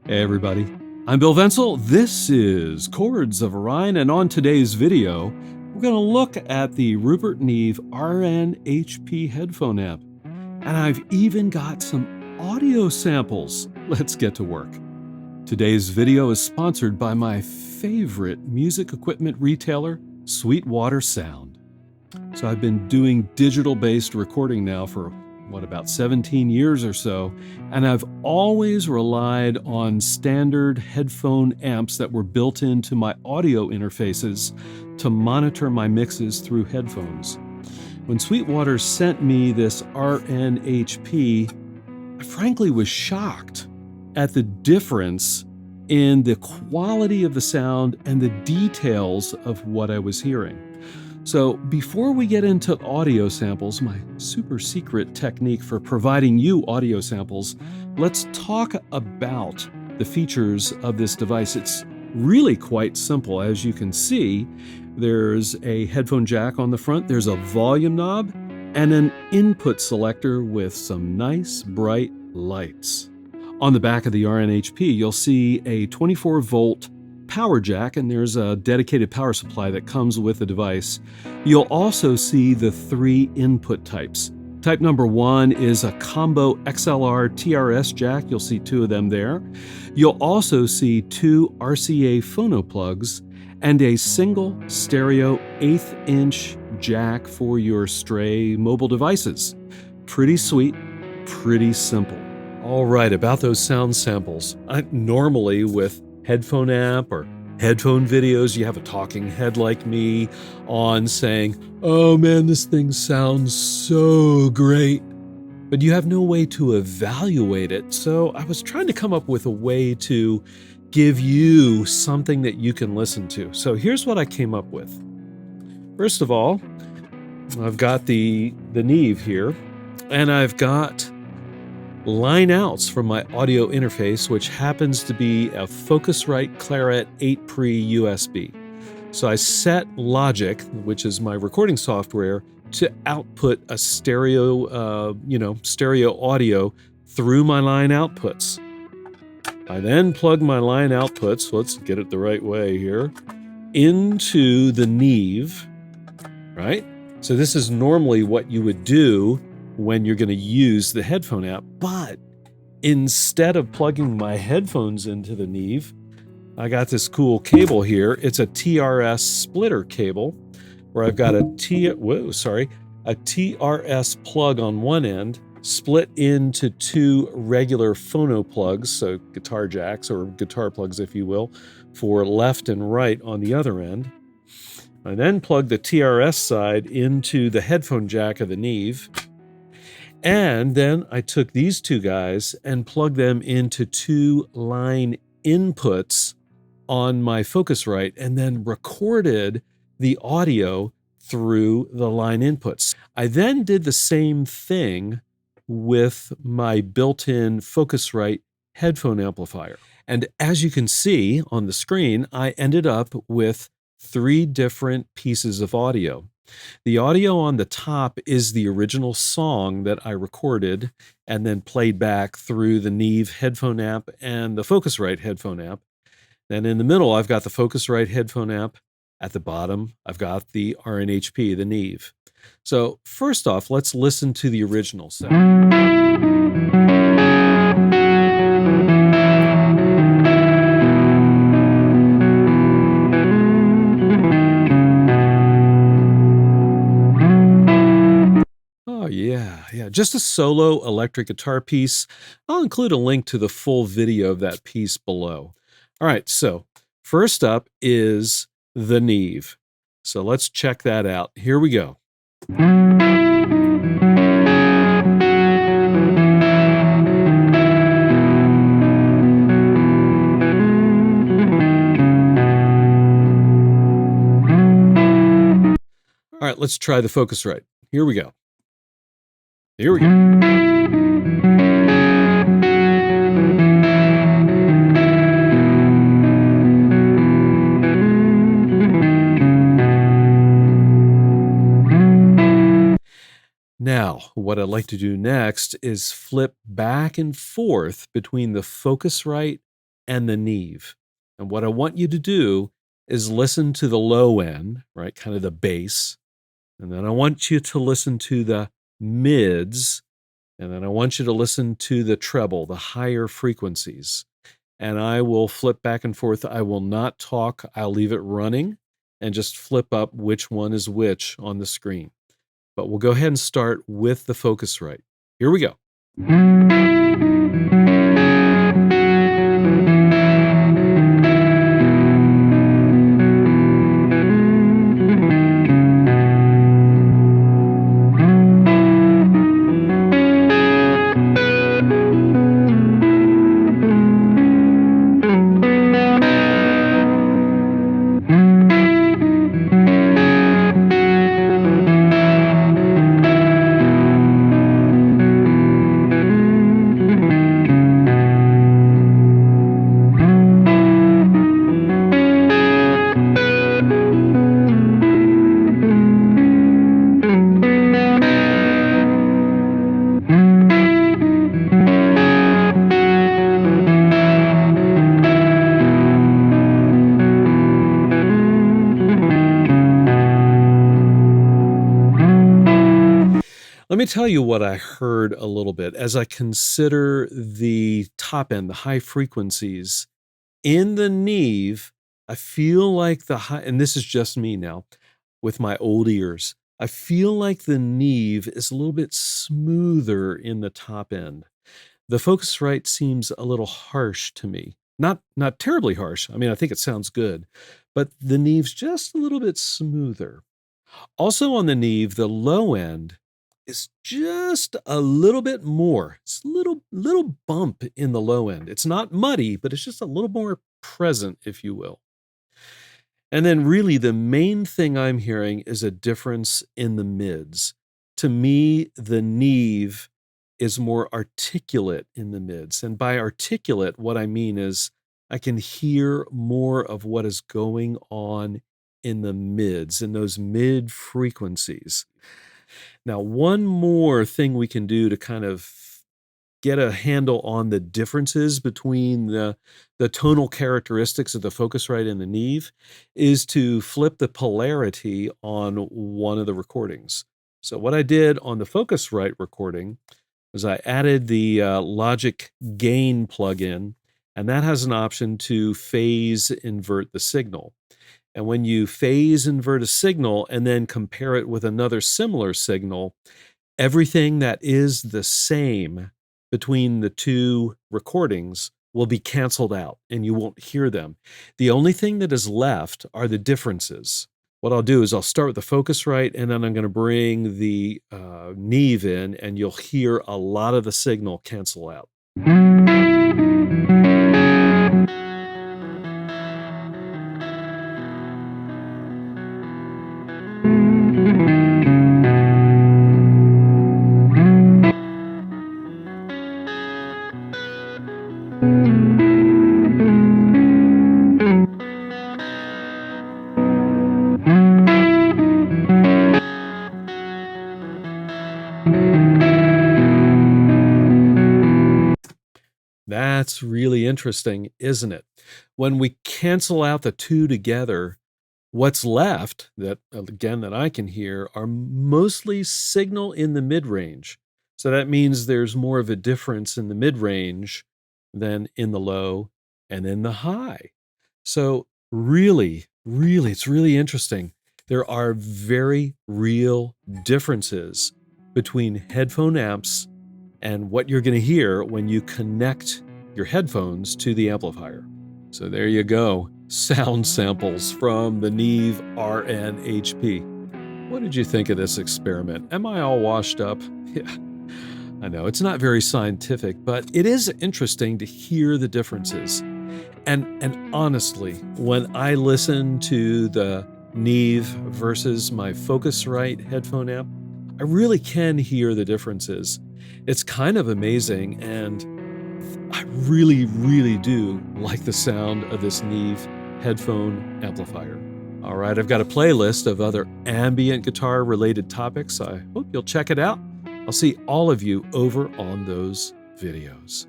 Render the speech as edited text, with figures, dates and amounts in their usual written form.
Hey everybody, I'm Bill Vencil. This is Chords of Orion, and on today's video, we're going to look at the Rupert Neve RNHP headphone amp. And I've even got some audio samples. Let's get to work. Today's video is sponsored by my favorite music equipment retailer, Sweetwater Sound. So I've been doing digital-based recording now for about 17 years or so, and I've always relied on standard headphone amps that were built into my audio interfaces to monitor my mixes through headphones. When Sweetwater sent me this RNHP, I frankly was shocked at the difference in the quality of the sound and the details of what I was hearing. So before we get into audio samples, my super secret technique for providing you audio samples, let's talk about the features of this device. It's really quite simple. As you can see, there's a headphone jack on the front, there's a volume knob, and an input selector with some nice bright lights. On the back of the RNHP, you'll see a 24-volt power jack, and there's a dedicated power supply that comes with the device. You'll also see the three input types. Type number 1 is a combo XLR TRS jack. You'll see 2 of them there. You'll also see 2 RCA phono plugs and a single stereo 1/8-inch jack for your stray mobile devices. Pretty sweet, pretty simple. All right, about those sound samples. Normally with headphone amp or headphone videos, you have a talking head like me on saying, "Oh man, this thing sounds so great," but you have no way to evaluate it. So I was trying to come up with a way to give you something that you can listen to. So here's what I came up with. First of all, I've got the Neve here, and I've got line outs from my audio interface, which happens to be a Focusrite Claret 8 Pre USB. So I set Logic, which is my recording software, to output a stereo audio through my line outputs. I then plug my line outputs, let's get it the right way here, into the Neve, right? So this is normally what you would do when you're going to use the headphone app, but instead of plugging my headphones into the Neve, I got this cool cable here. It's a TRS splitter cable where I've got a TRS plug on one end, split into 2 regular phono plugs, so guitar jacks or guitar plugs, if you will, for left and right on the other end. I then plug the TRS side into the headphone jack of the Neve. And then I took these 2 guys and plugged them into 2 line inputs on my Focusrite and then recorded the audio through the line inputs. I then did the same thing with my built-in Focusrite headphone amplifier. And as you can see on the screen, I ended up with 3 different pieces of audio. The audio on the top is the original song that I recorded and then played back through the Neve headphone amp and the Focusrite headphone amp. Then in the middle, I've got the Focusrite headphone amp. At the bottom, I've got the RNHP, the Neve. So first off, let's listen to the original sound. Oh, yeah, just a solo electric guitar piece. I'll include a link to the full video of that piece below. All right, so first up is the Neve. So let's check that out. Here we go. All right, let's try the Focusrite. Here we go. Here we go. Now, what I'd like to do next is flip back and forth between the Focusrite and the Neve. And what I want you to do is listen to the low end, right, kind of the bass, and then I want you to listen to the mids, and then I want you to listen to the treble, the higher frequencies. And I will flip back and forth. I will not talk. I'll leave it running and just flip up which one is which on the screen. But we'll go ahead and start with the Focusrite. Here we go. Let me tell you what I heard a little bit as I consider the top end, the high frequencies. In the Neve, I feel like the high, and this is just me now with my old ears, I feel like the Neve is a little bit smoother in the top end. The Focusrite seems a little harsh to me. Not terribly harsh. I mean, I think it sounds good, but the Neve's just a little bit smoother. Also on the Neve, the low end is just a little bit more. It's a little bump in the low end. It's not muddy, but it's just a little more present, if you will. And then really the main thing I'm hearing is a difference in the mids. To me, the Neve is more articulate in the mids. And by articulate, what I mean is I can hear more of what is going on in the mids, in those mid frequencies. Now, one more thing we can do to kind of get a handle on the differences between the tonal characteristics of the Focusrite and the Neve is to flip the polarity on one of the recordings. So what I did on the Focusrite recording was I added the Logic Gain plugin, and that has an option to phase invert the signal. And when you phase invert a signal and then compare it with another similar signal, everything that is the same between the two recordings will be canceled out and you won't hear them. The only thing that is left are the differences. What I'll do is I'll start with the Focusrite and then I'm going to bring the Neve in and you'll hear a lot of the signal cancel out. That's really interesting, isn't it? When we cancel out the two together, what's left, that again that I can hear, are mostly signal in the mid-range. So that means there's more of a difference in the mid-range than in the low and in the high. So really, it's really interesting. There are very real differences between headphone amps and what you're going to hear when you connect your headphones to the amplifier. So there you go, sound samples from the Neve RN-HP. What did you think of this experiment? Am I all washed up? Yeah, I know, it's not very scientific, but it is interesting to hear the differences. And honestly, when I listen to the Neve versus my Focusrite headphone amp, I really can hear the differences. It's kind of amazing, and I really do like the sound of this Neve headphone amplifier. All right, I've got a playlist of other ambient guitar related topics. I hope you'll check it out. I'll see all of you over on those videos.